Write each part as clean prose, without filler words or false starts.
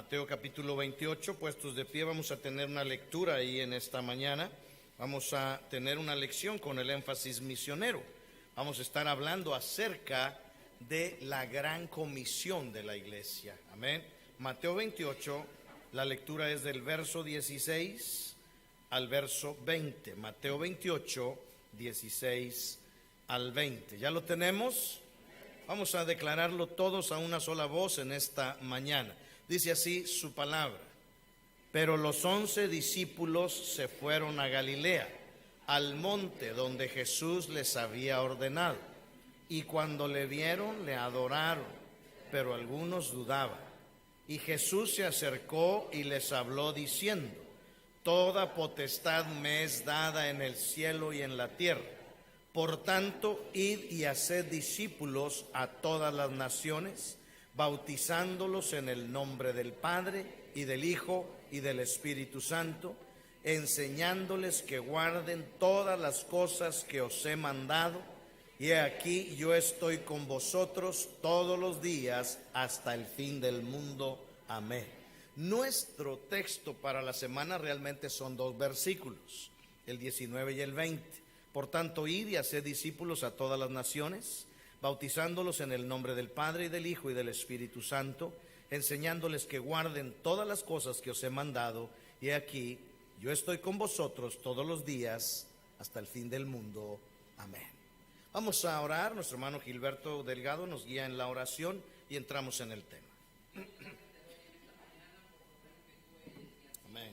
Mateo capítulo 28, puestos de pie, vamos a tener una lectura ahí en esta mañana. Vamos a tener una lección con el énfasis misionero. Vamos a estar hablando acerca de la gran comisión de la iglesia. Amén. Mateo 28, la lectura es del verso 16 al verso 20. Mateo 28, 16 al 20. ¿Ya lo tenemos? Vamos a declararlo todos a una sola voz en esta mañana. Dice así su palabra: pero los 11 discípulos se fueron a Galilea, al monte donde Jesús les había ordenado. Y cuando le vieron, le adoraron, pero algunos dudaban. Y Jesús se acercó y les habló diciendo: toda potestad me es dada en el cielo y en la tierra. Por tanto, id y haced discípulos a todas las naciones, bautizándolos en el nombre del Padre y del Hijo y del Espíritu Santo, enseñándoles que guarden todas las cosas que os he mandado. Y aquí yo estoy con vosotros todos los días hasta el fin del mundo. Amén. Nuestro texto para la semana realmente son 2 versículos, el 19 y el 20. Por tanto, id y haced discípulos a todas las naciones, bautizándolos en el nombre del Padre y del Hijo y del Espíritu Santo, enseñándoles que guarden todas las cosas que os he mandado. Y aquí yo estoy con vosotros todos los días hasta el fin del mundo. Amén. Vamos a orar. Nuestro hermano Gilberto Delgado nos guía en la oración y entramos en el tema. Amén.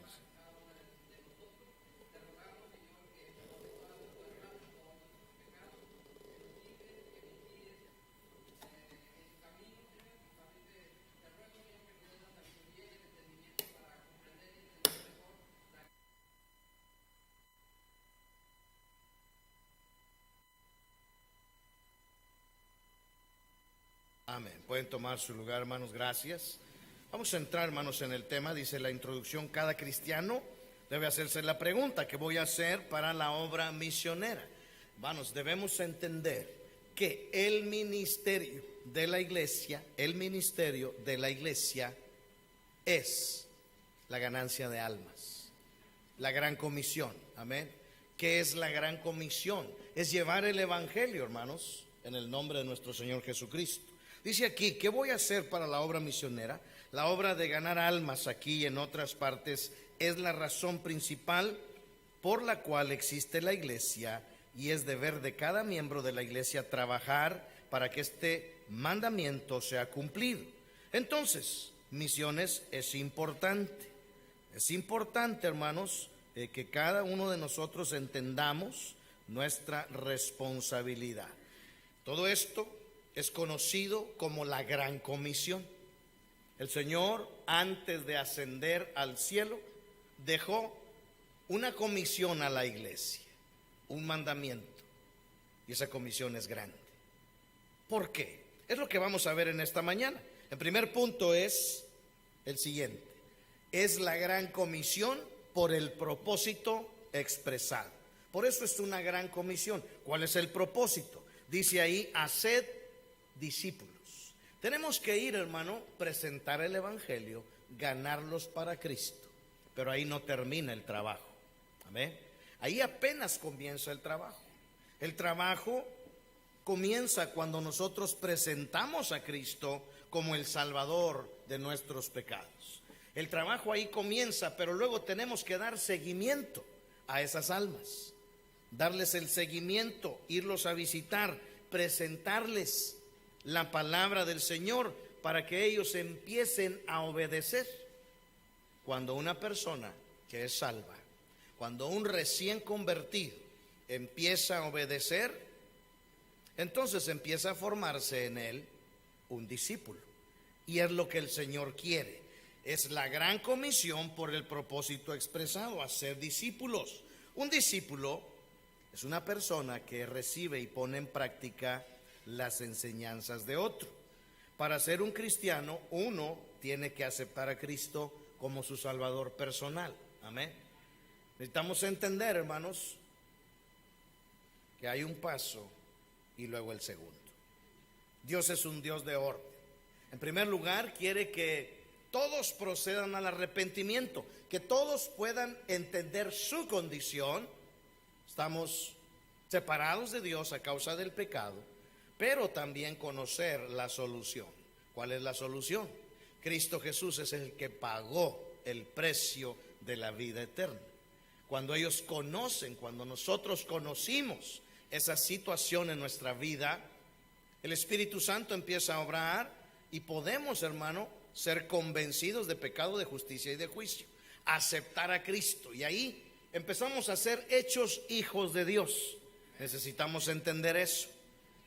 Amén. Pueden tomar su lugar, hermanos. Gracias. Vamos a entrar, hermanos, en el tema. Dice la introducción: cada cristiano debe hacerse la pregunta: ¿qué voy a hacer para la obra misionera? Hermanos, debemos entender que el ministerio de la iglesia, es la ganancia de almas, la gran comisión. Amén. ¿Qué es la gran comisión? Es llevar el evangelio, hermanos, en el nombre de nuestro Señor Jesucristo. Dice aquí: ¿qué voy a hacer para la obra misionera? La obra de ganar almas aquí y en otras partes es la razón principal por la cual existe la iglesia, y es deber de cada miembro de la iglesia trabajar para que este mandamiento sea cumplido. Entonces, misiones es importante. Es importante, hermanos, que cada uno de nosotros entendamos nuestra responsabilidad. Todo esto es conocido como la gran comisión. El Señor, antes de ascender al cielo, dejó una comisión a la iglesia, un mandamiento, y esa comisión es grande. ¿Por qué? Es lo que vamos a ver en esta mañana. El primer punto es el siguiente: es la gran comisión por el propósito expresado. Por eso es una gran comisión. ¿Cuál es el propósito? Dice ahí: haced discípulos. Tenemos que ir, hermano, presentar el evangelio, ganarlos para Cristo. Pero ahí no termina el trabajo. Amén. Ahí apenas comienza el trabajo. El trabajo comienza cuando nosotros presentamos a Cristo como el Salvador de nuestros pecados. El trabajo ahí comienza, pero luego tenemos que dar seguimiento a esas almas, darles el seguimiento, irlos a visitar, presentarles la palabra del Señor para que ellos empiecen a obedecer. Cuando una persona que es salva, cuando un recién convertido empieza a obedecer, entonces empieza a formarse en él un discípulo. Y es lo que el Señor quiere. Es la gran comisión por el propósito expresado: hacer discípulos. Un discípulo es una persona que recibe y pone en práctica las enseñanzas de otro. Para ser un cristiano, uno tiene que aceptar a Cristo como su Salvador personal. Amén. Necesitamos entender, hermanos, que hay un paso y luego el segundo. Dios es un Dios de orden. En primer lugar, quiere que todos procedan al arrepentimiento, que todos puedan entender su condición. Estamos separados de Dios a causa del pecado, pero también conocer la solución. ¿Cuál es la solución? Cristo Jesús es el que pagó el precio de la vida eterna. Cuando ellos conocen, cuando nosotros conocimos esa situación en nuestra vida, el Espíritu Santo empieza a obrar y podemos, hermano, ser convencidos de pecado, de justicia y de juicio, aceptar a Cristo, y ahí empezamos a ser hechos hijos de Dios. Necesitamos entender eso.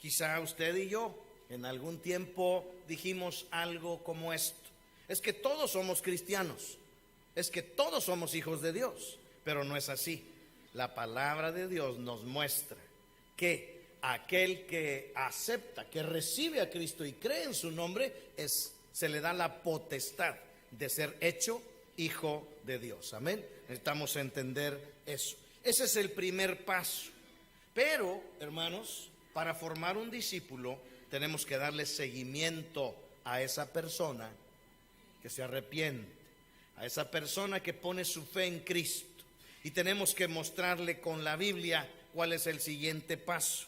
Quizá usted y yo en algún tiempo dijimos algo como esto: es que todos somos cristianos, es que todos somos hijos de Dios, pero no es así. La palabra de Dios nos muestra que aquel que acepta, que recibe a Cristo y cree en su nombre, se le da la potestad de ser hecho hijo de Dios. Amén. Necesitamos entender eso. Ese es el primer paso. Pero, hermanos, para formar un discípulo tenemos que darle seguimiento a esa persona que se arrepiente, a esa persona que pone su fe en Cristo, y tenemos que mostrarle con la Biblia cuál es el siguiente paso.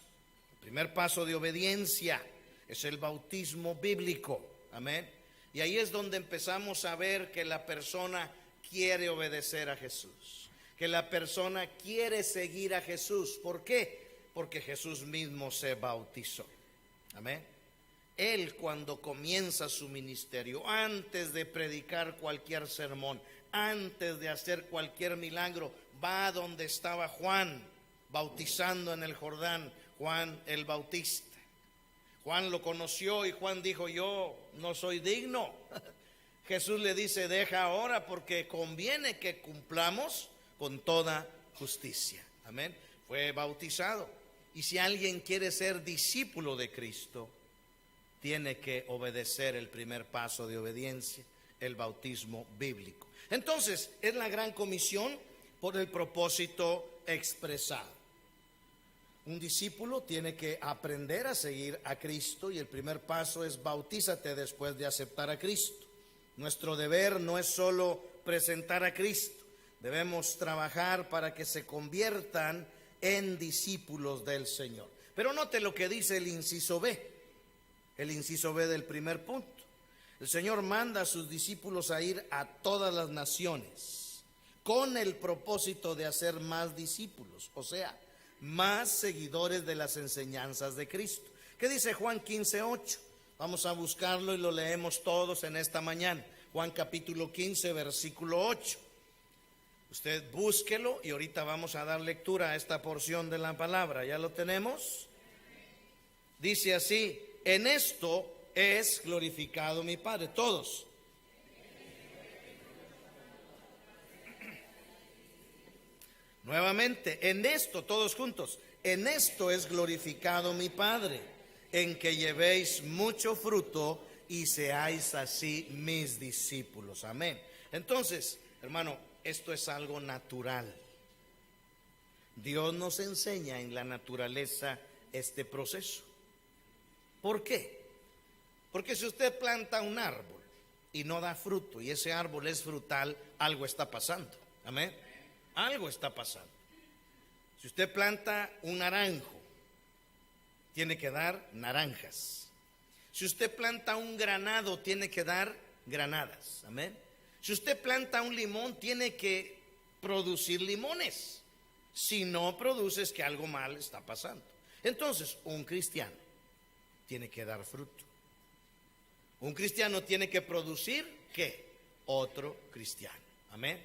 El primer paso de obediencia es el bautismo bíblico. Amén. Y ahí es donde empezamos a ver que la persona quiere obedecer a Jesús, que la persona quiere seguir a Jesús. ¿Por qué? Porque Jesús mismo se bautizó. Amén. Él, cuando comienza su ministerio, antes de predicar cualquier sermón, antes de hacer cualquier milagro, va a donde estaba Juan bautizando en el Jordán, Juan el Bautista. Juan lo conoció y Juan dijo: yo no soy digno. Jesús le dice: deja ahora, porque conviene que cumplamos con toda justicia. Amén. Fue bautizado. Y si alguien quiere ser discípulo de Cristo, tiene que obedecer el primer paso de obediencia, el bautismo bíblico. Entonces, es la gran comisión por el propósito expresado. Un discípulo tiene que aprender a seguir a Cristo, y el primer paso es: bautízate después de aceptar a Cristo. Nuestro deber no es solo presentar a Cristo, debemos trabajar para que se conviertan en discípulos del Señor. Pero note lo que dice el inciso B, del primer punto. El Señor manda a sus discípulos a ir a todas las naciones con el propósito de hacer más discípulos, o sea, más seguidores de las enseñanzas de Cristo. ¿Qué dice Juan 15:8? Vamos a buscarlo y lo leemos todos en esta mañana. Juan capítulo 15, versículo 8. Usted búsquelo y ahorita vamos a dar lectura a esta porción de la palabra. ¿Ya lo tenemos? Dice así: en esto es glorificado mi Padre. Todos. Nuevamente, en esto, todos juntos: en esto es glorificado mi Padre, en que llevéis mucho fruto y seáis así mis discípulos. Amén. Entonces, hermano, esto es algo natural. Dios nos enseña en la naturaleza este proceso. ¿Por qué? Porque si usted planta un árbol y no da fruto, y ese árbol es frutal, algo está pasando. Amén. Algo está pasando. Si usted planta un naranjo, tiene que dar naranjas. Si usted planta un granado, tiene que dar granadas. Amén. Si usted planta un limón, tiene que producir limones. Si no produce, es que algo mal está pasando. Entonces, un cristiano tiene que dar fruto. Un cristiano tiene que producir, ¿qué? Otro cristiano. Amén.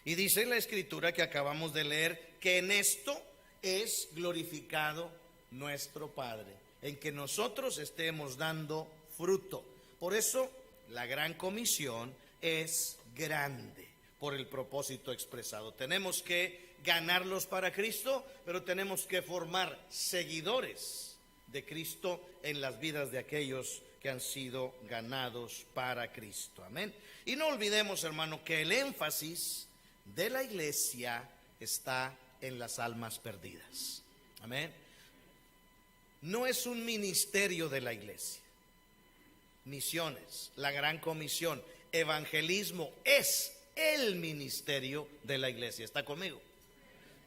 Y dice la escritura que acabamos de leer que en esto es glorificado nuestro Padre, en que nosotros estemos dando fruto. Por eso la gran comisión es grande, por el propósito expresado. Tenemos que ganarlos para Cristo, pero tenemos que formar seguidores de Cristo en las vidas de aquellos que han sido ganados para Cristo. Amén. Y no olvidemos, hermano, que el énfasis de la iglesia está en las almas perdidas. Amén. No es un ministerio de la iglesia. Misiones, la gran comisión, evangelismo es el ministerio de la iglesia. ¿Está conmigo?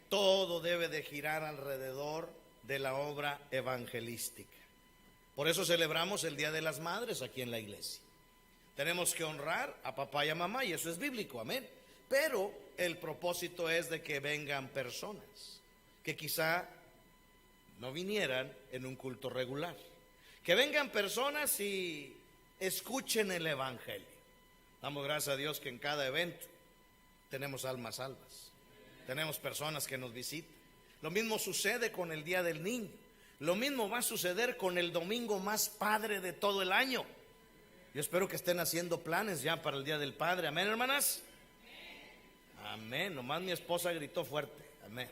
Todo debe de girar alrededor de la obra evangelística. Por eso celebramos el Día de las Madres aquí en la iglesia. Tenemos que honrar a papá y a mamá, y eso es bíblico, amén. Pero el propósito es de que vengan personas que quizá no vinieran en un culto regular. Que vengan personas y escuchen el evangelio. Damos gracias a Dios que en cada evento tenemos almas salvas. Tenemos personas que nos visitan. Lo mismo sucede con el Día del Niño. Lo mismo va a suceder con el domingo más padre de todo el año. Yo espero que estén haciendo planes ya para el Día del Padre. Amén, hermanas. Amén. Nomás mi esposa gritó fuerte. Amén.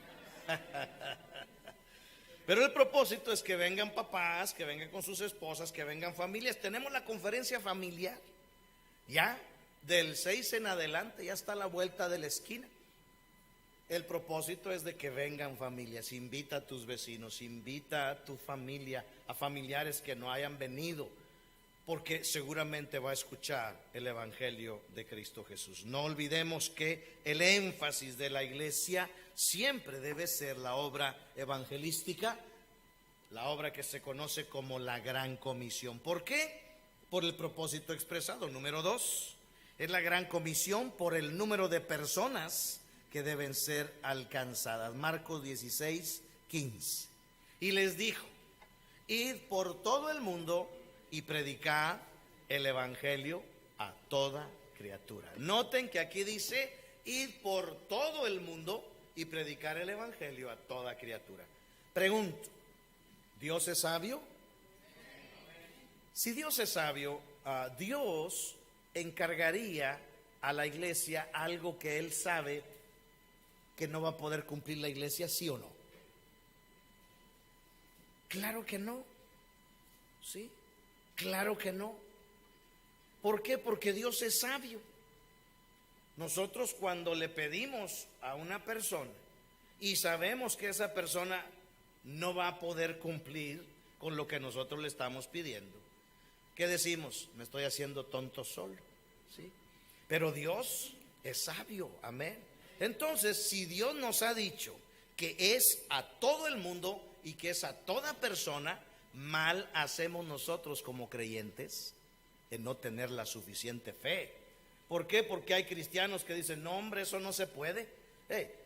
Pero el propósito es que vengan papás, que vengan con sus esposas, que vengan familias. Tenemos la conferencia familiar. Ya del 6 en adelante, ya está a la vuelta de la esquina. El propósito es de que vengan familias. Invita a tus vecinos, invita a tu familia, a familiares que no hayan venido, porque seguramente va a escuchar el evangelio de Cristo Jesús. No olvidemos que el énfasis de la iglesia siempre debe ser la obra evangelística, la obra que se conoce como la Gran Comisión. ¿Por qué? Por el propósito expresado. Número 2, es la Gran Comisión por el número de personas que deben ser alcanzadas. Marcos 16:15. Y les dijo: id por todo el mundo y predicad el evangelio a toda criatura. Noten que aquí dice: id por todo el mundo y predicar el evangelio a toda criatura. Pregunto, ¿Dios es sabio? Si Dios es sabio, Dios encargaría a la iglesia algo que Él sabe que no va a poder cumplir la iglesia, ¿sí o no? Claro que no. ¿Sí? Claro que no. ¿Por qué? Porque Dios es sabio. Nosotros cuando le pedimos a una persona y sabemos que esa persona no va a poder cumplir con lo que nosotros le estamos pidiendo, ¿qué decimos? Me estoy haciendo tonto solo, ¿sí? Pero Dios es sabio, amén. Entonces, si Dios nos ha dicho que es a todo el mundo y que es a toda persona, mal hacemos nosotros como creyentes en no tener la suficiente fe. ¿Por qué? Porque hay cristianos que dicen: no, hombre, eso no se puede.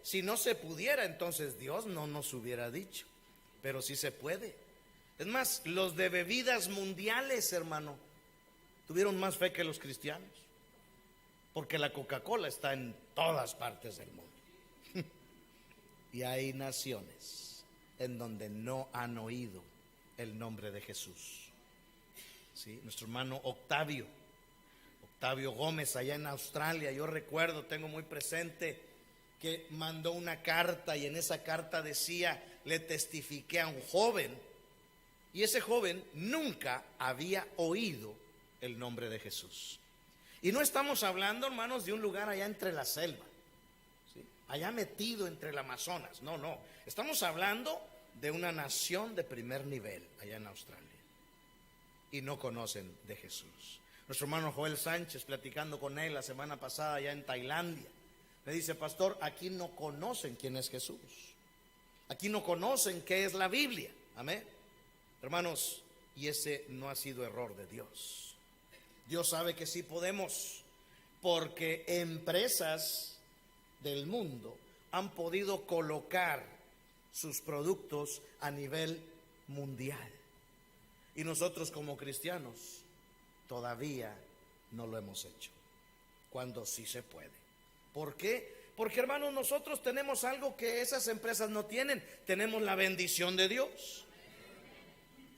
Si no se pudiera, entonces Dios no nos hubiera dicho. Pero sí se puede. Es más, los de bebidas mundiales, hermano, tuvieron más fe que los cristianos, porque la Coca-Cola está en todas partes del mundo. Y hay naciones en donde no han oído el nombre de Jesús. ¿Sí? Nuestro hermano Octavio Gómez, allá en Australia, yo recuerdo, tengo muy presente que mandó una carta, y en esa carta decía: le testifiqué a un joven, y ese joven nunca había oído el nombre de Jesús. Y no estamos hablando, hermanos, de un lugar allá entre la selva, ¿sí? Allá metido entre el Amazonas. No, no. Estamos hablando de una nación de primer nivel allá en Australia, y no conocen de Jesús. Nuestro hermano Joel Sánchez, platicando con él la semana pasada allá en Tailandia, me dice: pastor, aquí no conocen quién es Jesús. Aquí no conocen qué es la Biblia. Amén. Hermanos, y ese no ha sido error de Dios. Dios sabe que sí podemos, porque empresas del mundo han podido colocar sus productos a nivel mundial. Y nosotros como cristianos todavía no lo hemos hecho, cuando sí se puede. ¿Por qué? Porque, hermanos, nosotros tenemos algo que esas empresas no tienen. Tenemos la bendición de Dios.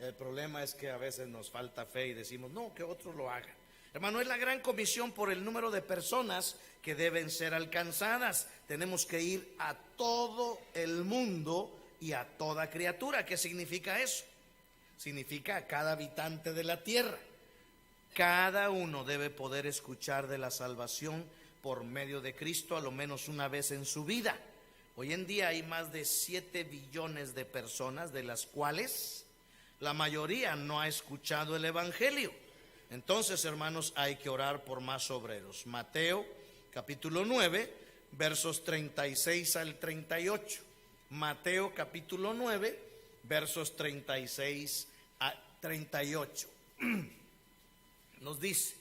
El problema es que a veces nos falta fe y decimos: no, que otros lo hagan. Hermano, es la Gran Comisión por el número de personas que deben ser alcanzadas. Tenemos que ir a todo el mundo y a toda criatura. ¿Qué significa eso? Significa a cada habitante de la tierra. Cada uno debe poder escuchar de la salvación por medio de Cristo a lo menos una vez en su vida. Hoy en día hay más de 7 billones de personas, de las cuales la mayoría no ha escuchado el evangelio. Entonces, hermanos, hay que orar por más obreros. Mateo capítulo 9, versos 36 al 38. Mateo capítulo 9, versos 36 a 38. Nos dice: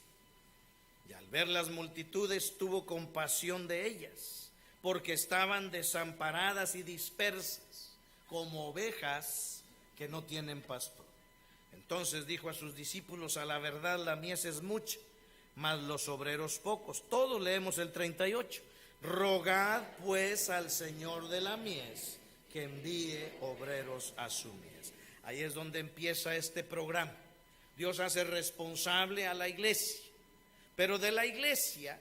y al ver las multitudes tuvo compasión de ellas, porque estaban desamparadas y dispersas, como ovejas que no tienen pastor. Entonces dijo a sus discípulos: a la verdad la mies es mucha, mas los obreros pocos. Todos leemos el 38. Rogad pues al Señor de la mies que envíe obreros a su mies. Ahí es donde empieza este programa. Dios hace responsable a la iglesia, pero de la iglesia,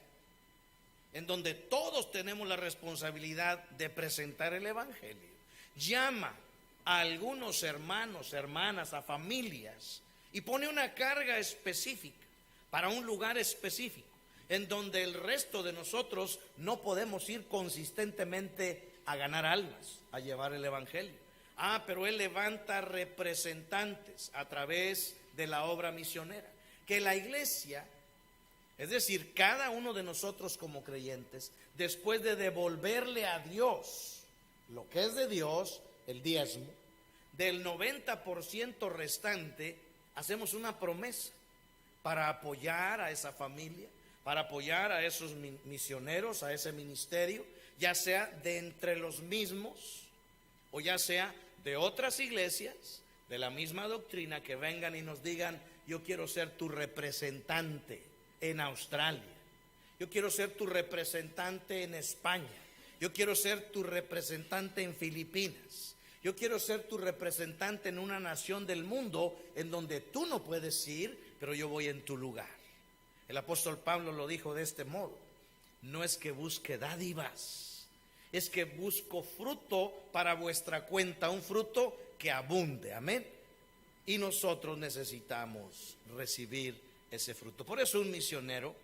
en donde todos tenemos la responsabilidad de presentar el evangelio, llama a algunos hermanos, hermanas, a familias, y pone una carga específica para un lugar específico, en donde el resto de nosotros no podemos ir consistentemente a ganar almas, a llevar el evangelio. Pero Él levanta representantes a través de la obra misionera, que la iglesia, es decir, cada uno de nosotros como creyentes, después de devolverle a Dios lo que es de Dios, el diezmo, del 90% restante, hacemos una promesa para apoyar a esa familia, para apoyar a esos misioneros, a ese ministerio, ya sea de entre los mismos o ya sea de otras iglesias de la misma doctrina, que vengan y nos digan: yo quiero ser tu representante en Australia, yo quiero ser tu representante en España, yo quiero ser tu representante en Filipinas, yo quiero ser tu representante en una nación del mundo en donde tú no puedes ir, pero yo voy en tu lugar. El apóstol Pablo lo dijo de este modo: no es que busque dádivas, es que busco fruto para vuestra cuenta, un fruto que abunde, amén. Y nosotros necesitamos recibir ese fruto. Por eso un misionero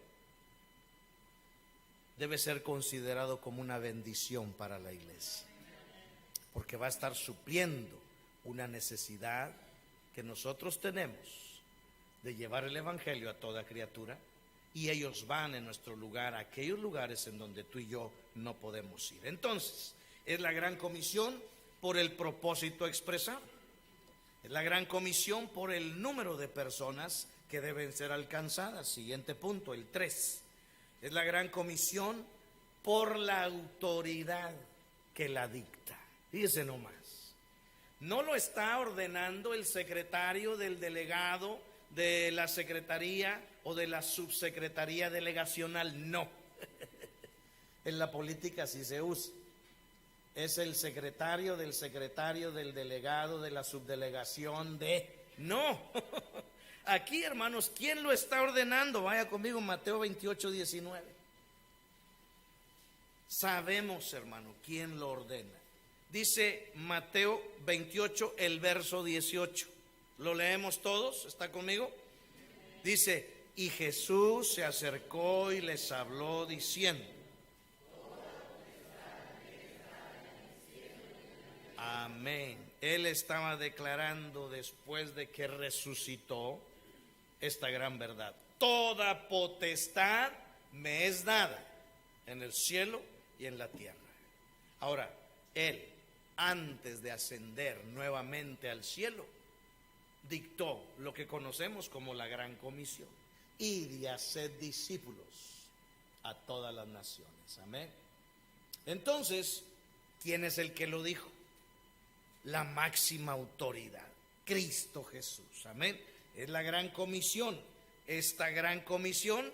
debe ser considerado como una bendición para la iglesia, porque va a estar supliendo una necesidad que nosotros tenemos de llevar el evangelio a toda criatura, y ellos van en nuestro lugar a aquellos lugares en donde tú y yo no podemos ir. Entonces, es la gran comisión por el propósito expresado, es la gran comisión por el número de personas que deben ser alcanzadas. Siguiente punto, el 3. Es la gran comisión por la autoridad que la dicta. Fíjese nomás, no lo está ordenando el secretario del delegado de la secretaría o de la subsecretaría delegacional, no. En la política sí se usa. Es el secretario del delegado de la subdelegación de... No. Aquí, hermanos, ¿quién lo está ordenando? Vaya conmigo, Mateo 28, 19. Sabemos, hermano, quién lo ordena. Dice Mateo 28, el verso 18. ¿Lo leemos todos? ¿Está conmigo? Dice: y Jesús se acercó y les habló diciendo: amén. Él estaba declarando, después de que resucitó, esta gran verdad: toda potestad me es dada en el cielo y en la tierra. Ahora, Él, antes de ascender nuevamente al cielo, dictó lo que conocemos como la gran comisión: id y haced discípulos a todas las naciones. Amén. Entonces, ¿quién es el que lo dijo? La máxima autoridad, Cristo Jesús. Amén. Es la gran comisión. Esta gran comisión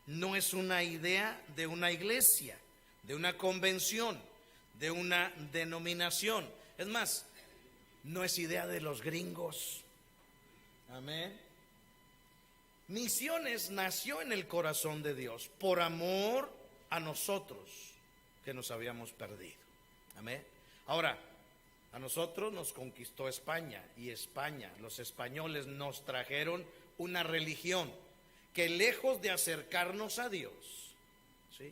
no es una idea de una iglesia, de una convención, de una denominación. Es más, no es idea de los gringos. Amén. Misiones nació en el corazón de Dios por amor a nosotros que nos habíamos perdido. Amén. Ahora, a nosotros nos conquistó España, y España, los españoles nos trajeron una religión que, lejos de acercarnos a Dios, ¿sí?,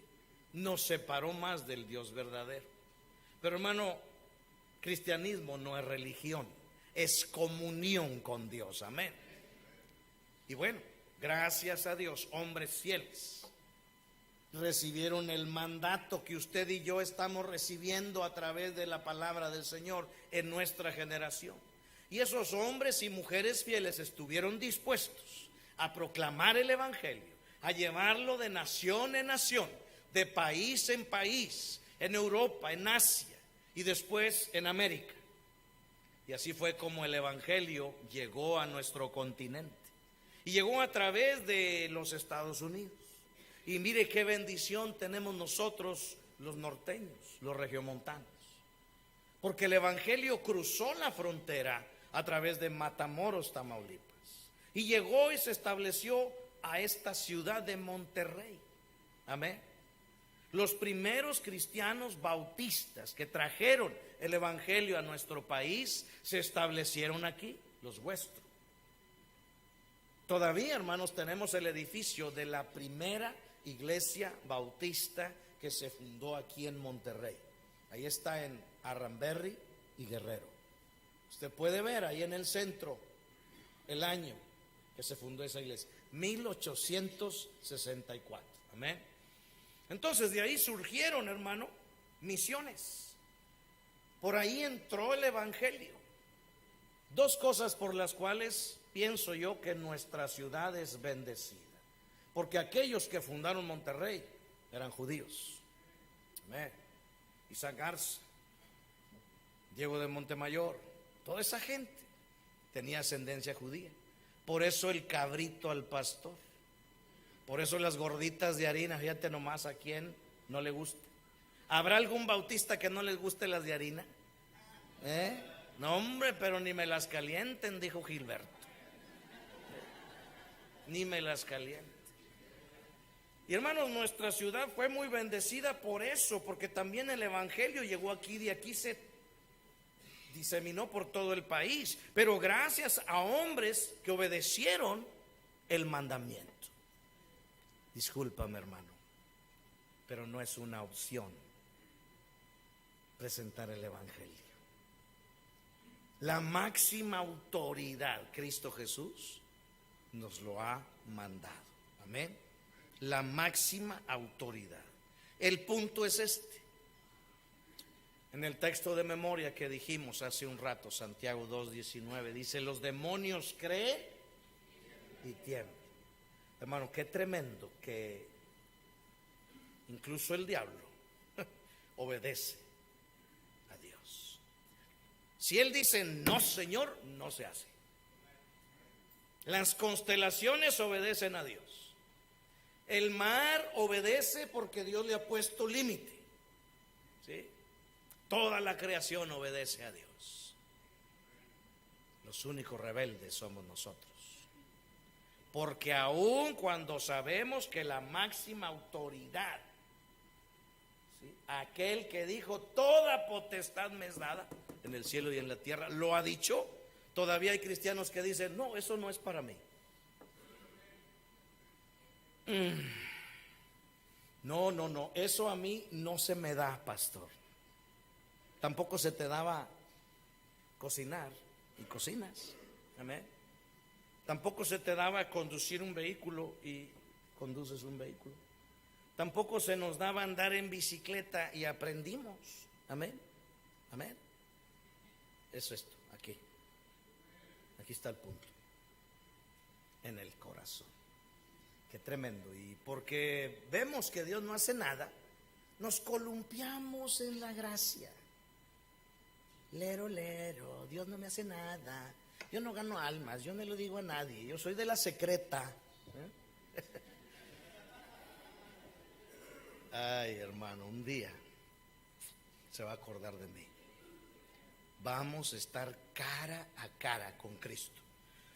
nos separó más del Dios verdadero. Pero, hermano, cristianismo no es religión, es comunión con Dios. Amén. Y bueno, gracias a Dios, hombres fieles, recibieron el mandato que usted y yo estamos recibiendo a través de la palabra del Señor en nuestra generación. Y esos hombres y mujeres fieles estuvieron dispuestos a proclamar el evangelio, a llevarlo de nación en nación, de país en país, en Europa, en Asia y después en América. Y así fue como el evangelio llegó a nuestro continente. Y llegó a través de los Estados Unidos. Y mire qué bendición tenemos nosotros los norteños, los regiomontanos. Porque el evangelio cruzó la frontera a través de Matamoros, Tamaulipas. Y llegó y se estableció a esta ciudad de Monterrey. Amén. Los primeros cristianos bautistas que trajeron el evangelio a nuestro país se establecieron aquí, los vuestros. Todavía, hermanos, tenemos el edificio de la primera iglesia bautista que se fundó aquí en Monterrey. Ahí está en Arramberry y Guerrero. Usted puede ver ahí en el centro el año que se fundó esa iglesia, 1864. Amén. Entonces de ahí surgieron, hermano, misiones. Por ahí entró el evangelio. Dos cosas por las cuales pienso yo que nuestra ciudad es bendecida. Porque aquellos que fundaron Monterrey eran judíos. Amén. Isaac Garza, Diego de Montemayor, toda esa gente tenía ascendencia judía. Por eso el cabrito al pastor. Por eso las gorditas de harina, fíjate nomás a quién no le gusta. ¿Habrá algún bautista que no les guste las de harina? No, hombre, pero ni me las calienten, dijo Gilberto. Ni me las calienten. Y hermanos, nuestra ciudad fue muy bendecida por eso, porque también el evangelio llegó aquí, de aquí se diseminó por todo el país, pero gracias a hombres que obedecieron el mandamiento. Discúlpame, hermano, pero no es una opción presentar el evangelio. La máxima autoridad, Cristo Jesús, nos lo ha mandado. Amén. La máxima autoridad. El punto es este. En el texto de memoria que dijimos hace un rato, Santiago 2:19, dice: los demonios creen y tiemblan. Hermano, qué tremendo que incluso el diablo obedece a Dios. Si él dice no, Señor, no se hace. Las constelaciones obedecen a Dios. El mar obedece porque Dios le ha puesto límite. ¿Sí? Toda la creación obedece a Dios. Los únicos rebeldes somos nosotros. Porque aun cuando sabemos que la máxima autoridad, ¿sí?, aquel que dijo toda potestad me es dada en el cielo y en la tierra, lo ha dicho, todavía hay cristianos que dicen no, eso no es para mí. No, eso a mí no se me da, pastor. Tampoco se te daba cocinar y cocinas. Amén. Tampoco se te daba conducir un vehículo y conduces un vehículo. Tampoco se nos daba andar en bicicleta y aprendimos. Amén. Amén. Eso es esto, aquí. Aquí está el punto. En el corazón. Qué tremendo. Y porque vemos que Dios no hace nada, nos columpiamos en la gracia. Lero, Dios no me hace nada. Yo no gano almas, yo no le digo a nadie, yo soy de la secreta. Ay, hermano, un día se va a acordar de mí. Vamos a estar cara a cara con Cristo.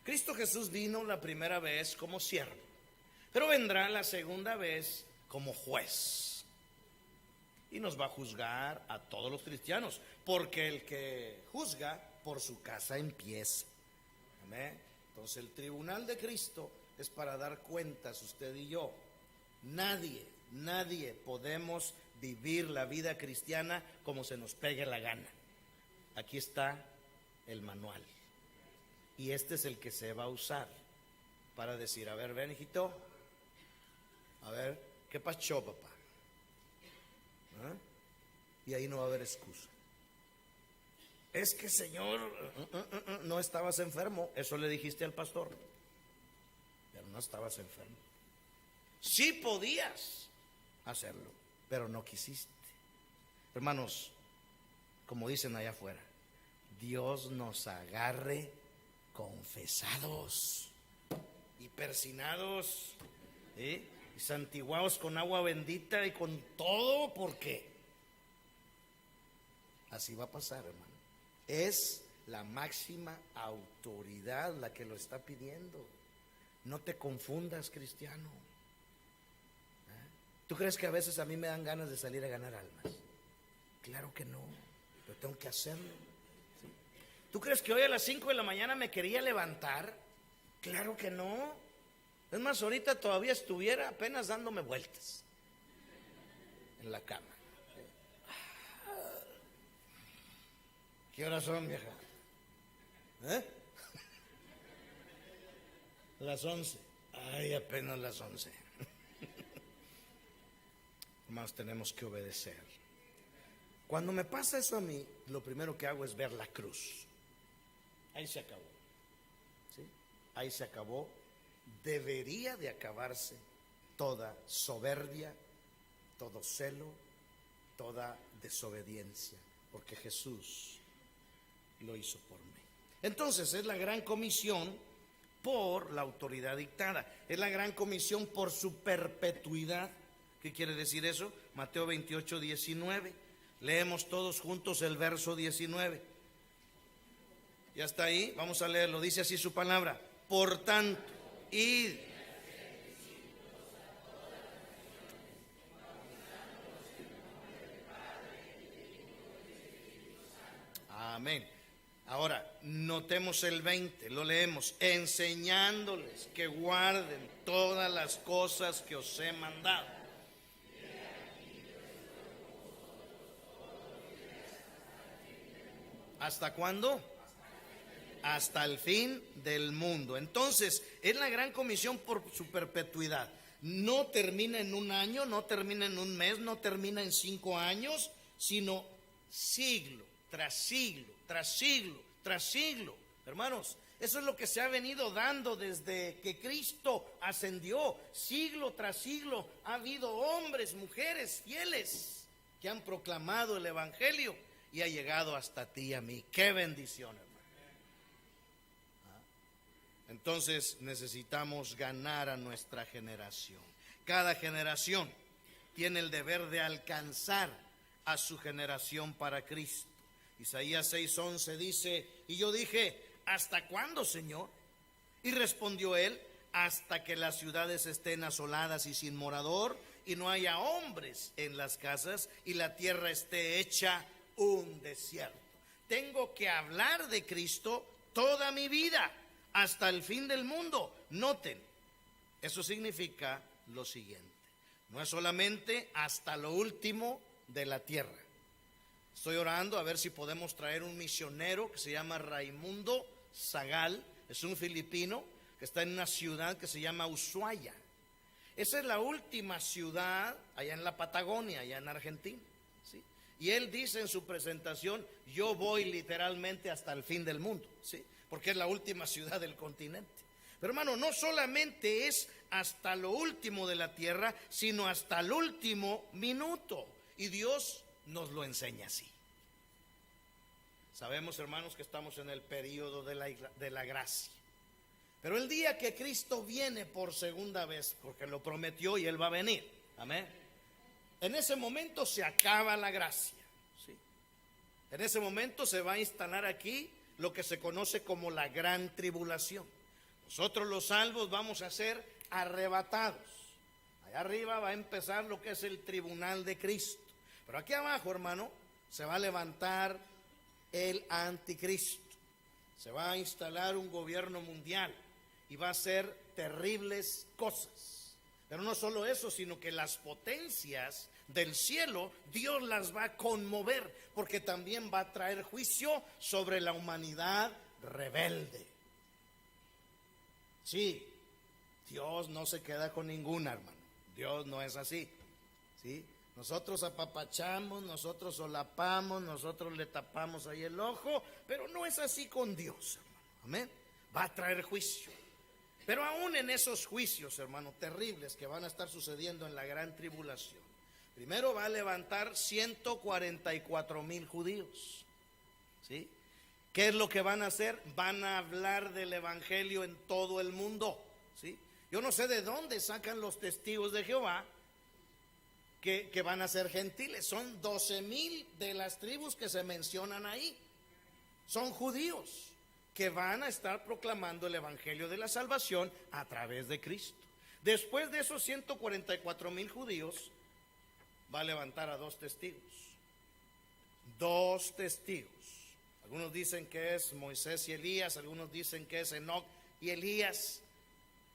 Cristo Jesús vino la primera vez como siervo, pero vendrá la segunda vez como juez. Y nos va a juzgar a todos los cristianos, porque el que juzga por su casa empieza. Amén. Entonces el tribunal de Cristo es para dar cuentas usted y yo. Nadie podemos vivir la vida cristiana como se nos pegue la gana. Aquí está el manual. Y este es el que se va a usar para decir, a ver, ven hijito, a ver, ¿qué pasó, papá? ¿Ah? Y ahí no va a haber excusa. Es que, Señor, no estabas enfermo. Eso le dijiste al pastor, pero no estabas enfermo. Sí podías hacerlo, pero no quisiste. Hermanos, como dicen allá afuera, Dios nos agarre confesados y persinados, ¿sí? Y santiguados con agua bendita y con todo, porque así va a pasar, hermano. Es la máxima autoridad la que lo está pidiendo. No te confundas, cristiano. ¿Tú crees que a veces a mí me dan ganas de salir a ganar almas? Claro que no, pero tengo que hacerlo. ¿Sí? ¿Tú crees que hoy a las 5 de la mañana me quería levantar? Claro que no. Es más, ahorita todavía estuviera apenas dándome vueltas en la cama. ¿Qué horas son, vieja? Las 11. Ay, apenas las 11. Más tenemos que obedecer. Cuando me pasa eso a mí, lo primero que hago es ver la cruz. Ahí se acabó. ¿Sí? Ahí se acabó. Debería de acabarse toda soberbia, todo celo, toda desobediencia, porque Jesús lo hizo por mí. Entonces es la gran comisión por la autoridad dictada, es la gran comisión por su perpetuidad. ¿Qué quiere decir eso? Mateo 28, 19. Leemos todos juntos el verso 19. ¿Ya está ahí? Vamos a leerlo. Dice así su palabra: por tanto, id. Amén. Ahora, notemos el 20, lo leemos: enseñándoles que guarden todas las cosas que os he mandado. ¿Hasta cuándo? Hasta el fin del mundo. Entonces, es la gran comisión por su perpetuidad. No termina en un año, no termina en un mes, no termina en 5 años, sino siglo tras siglo, tras siglo, tras siglo. Hermanos, eso es lo que se ha venido dando desde que Cristo ascendió. Siglo tras siglo ha habido hombres, mujeres fieles que han proclamado el evangelio y ha llegado hasta ti y a mí. ¡Qué bendición, hermano! Entonces necesitamos ganar a nuestra generación. Cada generación tiene el deber de alcanzar a su generación para Cristo. Isaías 6:11 dice: y yo dije, ¿hasta cuándo, Señor? Y respondió él: hasta que las ciudades estén asoladas y sin morador, y no haya hombres en las casas, y la tierra esté hecha un desierto. Tengo que hablar de Cristo toda mi vida, hasta el fin del mundo. Noten, eso significa lo siguiente: no es solamente hasta lo último de la tierra. Estoy orando a ver si podemos traer un misionero que se llama Raimundo Zagal. Es un filipino que está en una ciudad que se llama Ushuaia. Esa es la última ciudad allá en la Patagonia, allá en Argentina, ¿sí? Y él dice en su presentación: yo voy literalmente hasta el fin del mundo, ¿sí? Porque es la última ciudad del continente. Pero hermano, no solamente es hasta lo último de la tierra, sino hasta el último minuto. Y Dios nos lo enseña así. Sabemos, hermanos, que estamos en el periodo de la gracia. Pero el día que Cristo viene por segunda vez, porque lo prometió y Él va a venir, amén, en ese momento se acaba la gracia, ¿sí? En ese momento se va a instalar aquí lo que se conoce como la gran tribulación. Nosotros los salvos vamos a ser arrebatados. Allá arriba va a empezar lo que es el tribunal de Cristo. Pero aquí abajo, hermano, se va a levantar el anticristo. Se va a instalar un gobierno mundial y va a hacer terribles cosas. Pero no solo eso, sino que las potencias del cielo, Dios las va a conmover, porque también va a traer juicio sobre la humanidad rebelde. Sí, Dios no se queda con ninguna, hermano. Dios no es así, ¿sí? Nosotros apapachamos, nosotros solapamos, nosotros le tapamos ahí el ojo, pero no es así con Dios, hermano. Amén. Va a traer juicio. Pero aún en esos juicios, hermano, terribles que van a estar sucediendo en la gran tribulación, primero va a levantar 144,000 judíos, ¿sí? ¿Qué es lo que van a hacer? Van a hablar del evangelio en todo el mundo, ¿sí? Yo no sé de dónde sacan los testigos de Jehová que van a ser gentiles. Son 12,000 de las tribus que se mencionan ahí. Son judíos que van a estar proclamando el evangelio de la salvación a través de Cristo. Después de esos 144,000 judíos, va a levantar a 2 testigos. 2 testigos. Algunos dicen que es Moisés y Elías, algunos dicen que es Enoc y Elías,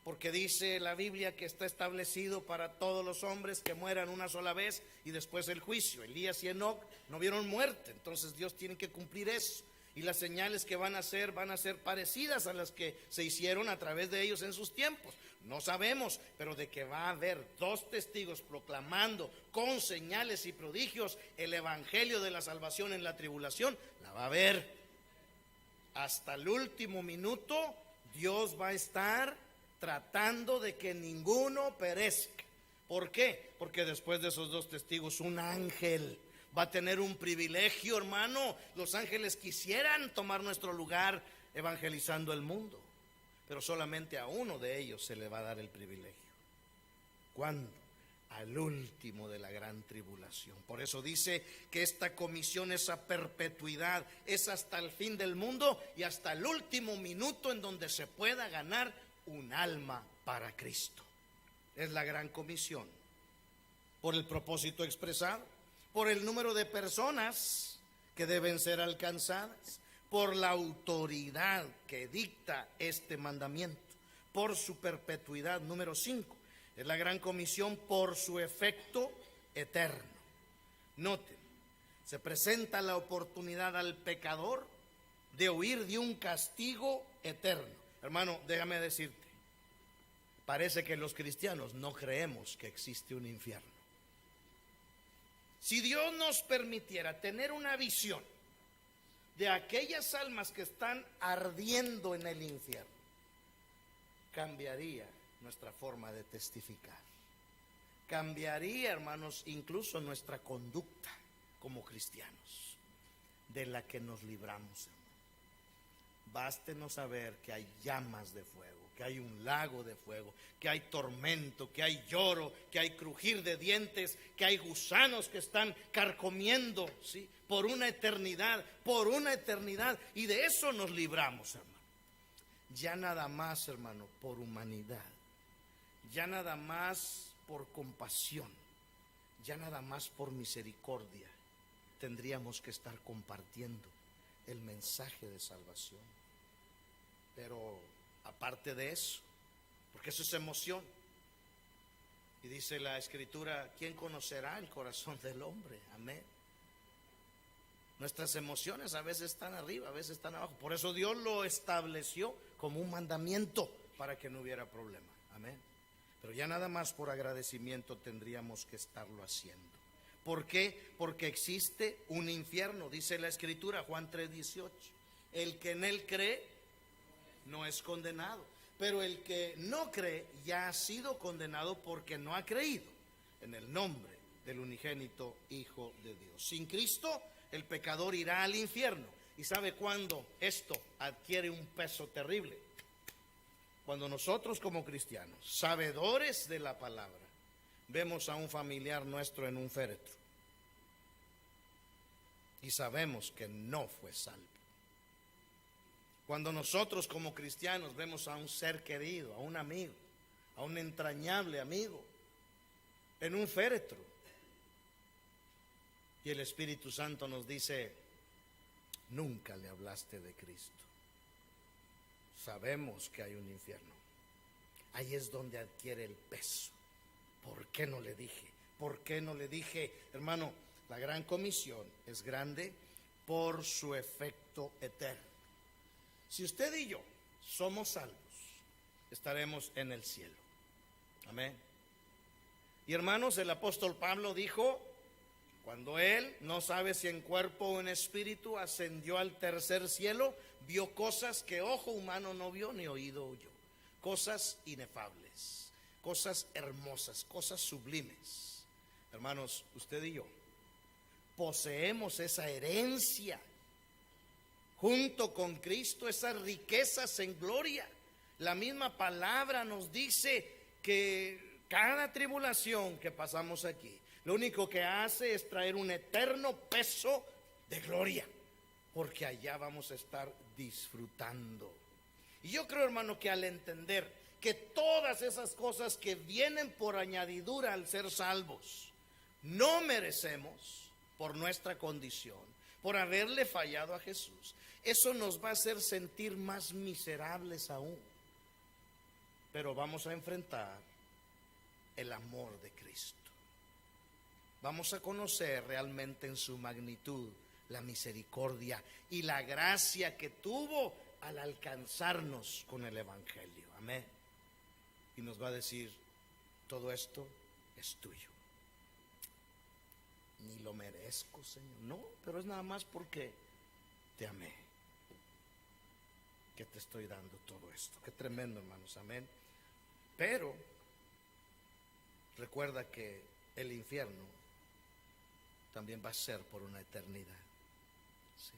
porque dice la Biblia que está establecido para todos los hombres que mueran una sola vez y después el juicio. Elías y Enoc no vieron muerte, entonces Dios tiene que cumplir eso. Y las señales que van a ser parecidas a las que se hicieron a través de ellos en sus tiempos. No sabemos, pero de que va a haber 2 testigos proclamando con señales y prodigios el evangelio de la salvación en la tribulación, la va a haber. Hasta el último minuto Dios va a estar tratando de que ninguno perezca. ¿Por qué? Porque después de esos 2 testigos, un ángel va a tener un privilegio, hermano. Los ángeles quisieran tomar nuestro lugar evangelizando el mundo, pero solamente a uno de ellos se le va a dar el privilegio. ¿Cuándo? Al último de la gran tribulación. Por eso dice que esta comisión es a perpetuidad, es hasta el fin del mundo y hasta el último minuto en donde se pueda ganar un alma para Cristo. Es la gran comisión, por el propósito expresado, por el número de personas que deben ser alcanzadas, por la autoridad que dicta este mandamiento, por su perpetuidad. Número 5, es la gran comisión por su efecto eterno. Noten, se presenta la oportunidad al pecador de huir de un castigo eterno. Hermano, déjame decirte, parece que los cristianos no creemos que existe un infierno. Si Dios nos permitiera tener una visión de aquellas almas que están ardiendo en el infierno, cambiaría nuestra forma de testificar. Cambiaría, hermanos, incluso nuestra conducta como cristianos, de la que nos libramos, hermano. Bástenos saber que hay llamas de fuego, que hay un lago de fuego, que hay tormento, que hay lloro, que hay crujir de dientes, que hay gusanos que están carcomiendo, ¿sí?, por una eternidad, y de eso nos libramos, hermano. Ya nada más, hermano, por humanidad, ya nada más por compasión, ya nada más por misericordia, tendríamos que estar compartiendo el mensaje de salvación. Pero aparte de eso, porque eso es emoción, y dice la Escritura, ¿quién conocerá el corazón del hombre? Amén. Nuestras emociones a veces están arriba, a veces están abajo. Por eso Dios lo estableció como un mandamiento, para que no hubiera problema. Amén. Pero ya nada más por agradecimiento tendríamos que estarlo haciendo. ¿Por qué? Porque existe un infierno, dice la Escritura, Juan 3:18. El que en él cree no es condenado, pero el que no cree ya ha sido condenado porque no ha creído en el nombre del unigénito Hijo de Dios. Sin Cristo, el pecador irá al infierno. ¿Y sabe cuándo esto adquiere un peso terrible? Cuando nosotros como cristianos, sabedores de la palabra, vemos a un familiar nuestro en un féretro y sabemos que no fue salvo. Cuando nosotros como cristianos vemos a un ser querido, a un amigo, a un entrañable amigo en un féretro, y el Espíritu Santo nos dice, nunca le hablaste de Cristo, sabemos que hay un infierno. Ahí es donde adquiere el peso. ¿Por qué no le dije? ¿Por qué no le dije? Hermano, la gran comisión es grande por su efecto eterno. Si usted y yo somos salvos, estaremos en el cielo. Amén. Y hermanos, el apóstol Pablo dijo, cuando él, no sabe si en cuerpo o en espíritu, ascendió al tercer cielo, vio cosas que ojo humano no vio ni oído oyó, cosas inefables, cosas hermosas, cosas sublimes. Hermanos, usted y yo poseemos esa herencia junto con Cristo, esas riquezas en gloria. La misma palabra nos dice que cada tribulación que pasamos aquí, lo único que hace es traer un eterno peso de gloria, porque allá vamos a estar disfrutando. Y yo creo, hermano, que al entender que todas esas cosas que vienen por añadidura al ser salvos, no merecemos por nuestra condición, por haberle fallado a Jesús, eso nos va a hacer sentir más miserables aún. Pero vamos a enfrentar el amor de Cristo. Vamos a conocer realmente en su magnitud la misericordia y la gracia que tuvo al alcanzarnos con el Evangelio. Amén. Y nos va a decir, todo esto es tuyo. Ni lo merezco, Señor. No, pero es nada más porque te amé, que te estoy dando todo esto. Qué tremendo, hermanos. Amén. Pero recuerda que el infierno también va a ser por una eternidad. Sí.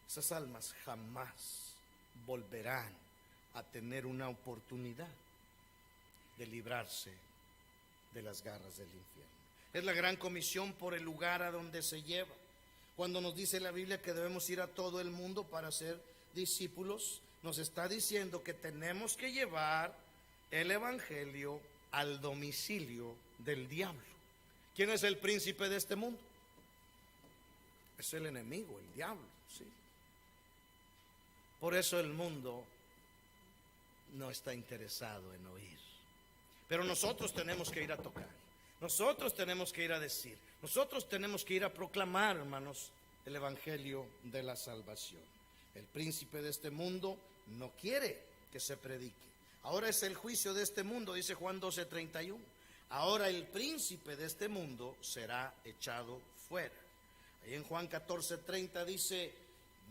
Esas almas jamás volverán a tener una oportunidad de librarse de las garras del infierno. Es la gran comisión por el lugar a donde se lleva. Cuando nos dice la Biblia que debemos ir a todo el mundo para ser discípulos, nos está diciendo que tenemos que llevar el evangelio al domicilio del diablo. ¿Quién es el príncipe de este mundo? Es el enemigo, el diablo, sí. Por eso el mundo no está interesado en oír. Pero nosotros tenemos que ir a tocar. Nosotros tenemos que ir a decir. Nosotros tenemos que ir a proclamar, hermanos, el evangelio de la salvación. El príncipe de este mundo no quiere que se predique. Ahora es el juicio de este mundo, dice Juan 12:31. Ahora el príncipe de este mundo será echado fuera. Ahí en Juan 14:30 dice,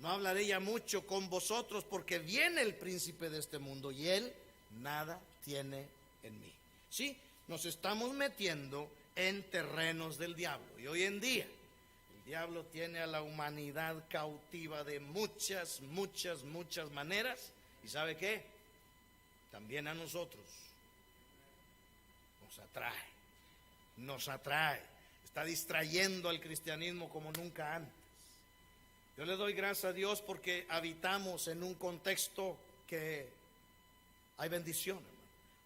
no hablaré ya mucho con vosotros porque viene el príncipe de este mundo y él nada tiene en mí. Sí, nos estamos metiendo en terrenos del diablo. Y hoy en día el diablo tiene a la humanidad cautiva de muchas maneras. ¿Y sabe qué? También a nosotros nos atrae, está distrayendo al cristianismo como nunca antes. Yo le doy gracias a Dios porque habitamos en un contexto que hay bendición, hermano.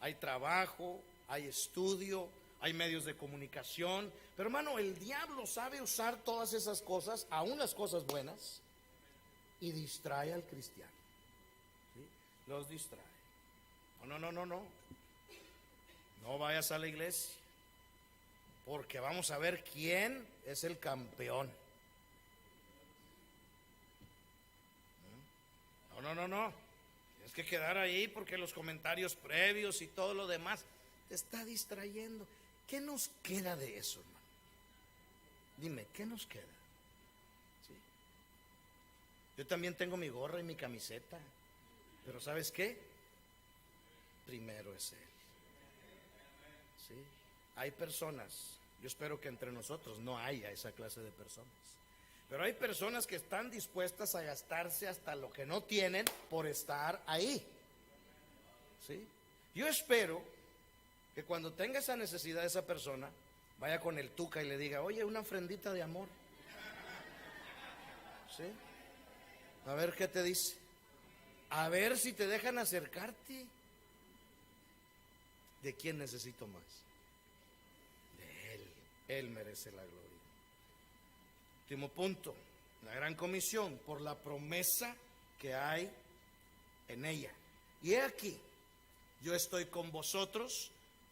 Hay trabajo, hay estudio, hay medios de comunicación, pero hermano, el diablo sabe usar todas esas cosas, aún las cosas buenas, y distrae al cristiano. ¿Sí? Los distrae. No vayas a la iglesia, porque vamos a ver quién es el campeón. No. Tienes que quedar ahí porque los comentarios previos y todo lo demás te está distrayendo. ¿Qué nos queda de eso, hermano? Dime, ¿qué nos queda? ¿Sí? Yo también tengo mi gorra y mi camiseta, pero ¿sabes qué? Primero es Él. ¿Sí? Hay personas, yo espero que entre nosotros no haya esa clase de personas, pero hay personas que están dispuestas a gastarse hasta lo que no tienen por estar ahí. ¿Sí? Yo espero que cuando tenga esa necesidad esa persona, vaya con el tuca y le diga, oye, una ofrendita de amor. ¿Sí? A ver qué te dice. A ver si te dejan acercarte. ¿De quién necesito más? De Él. Él merece la gloria. Último punto, la gran comisión, por la promesa que hay en ella. Y he aquí, yo estoy con vosotros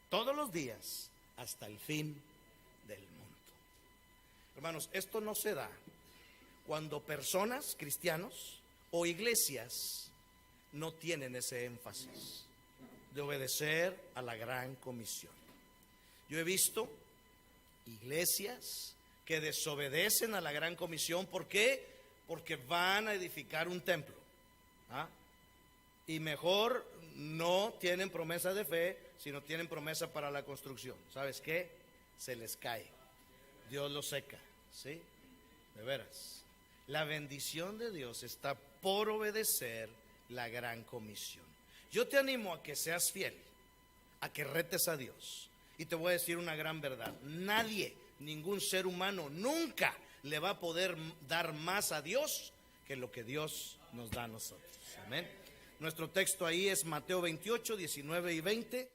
todos los días hasta el fin del mundo. Hermanos, esto no se da cuando personas, cristianos o iglesias no tienen ese énfasis. de obedecer a la gran comisión. Yo he visto iglesias que desobedecen a la gran comisión. ¿Por qué? Porque van a edificar un templo. ¿Ah? Y mejor no tienen promesa de fe, sino tienen promesa para la construcción. ¿Sabes qué? Se les cae. Dios lo seca. ¿Sí? De veras. La bendición de Dios está por obedecer la gran comisión. Yo te animo a que seas fiel, a que retes a Dios. Y te voy a decir una gran verdad. Nadie, ningún ser humano, nunca le va a poder dar más a Dios que lo que Dios nos da a nosotros. Amén. Nuestro texto ahí es Mateo 28, 19 y 20.